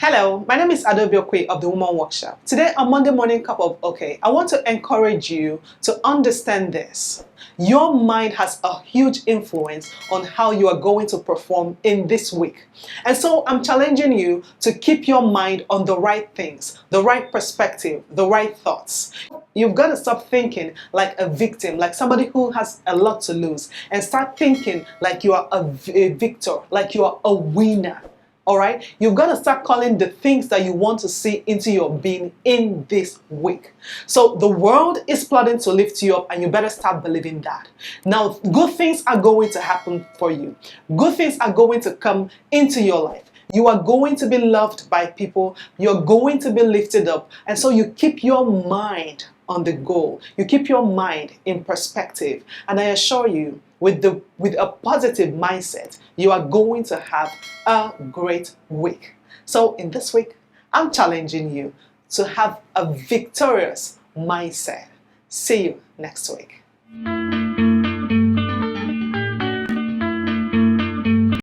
Hello, my name is Adaventure of the Woman Workshop. Today on Monday Morning Cup of Okay, I want to encourage you to understand this. Your mind has a huge influence on how you are going to perform in this week. And so I'm challenging you to keep your mind on the right things, the right perspective, the right thoughts. You've got to stop thinking like a victim, like somebody who has a lot to lose, and start thinking like you are a victor, like you are a winner. All right, you've got to start calling the things that you want to see into your being in this week. So the world is plotting to lift you up, and you better start believing that. Now, good things are going to happen for you. Good things are going to come into your life. You are going to be loved by people. You're going to be lifted up. And so you keep your mind on the goal. You keep your mind in perspective. And I assure you, with a positive mindset, you are going to have a great week. So in this week, I'm challenging you to have a victorious mindset. See you next week.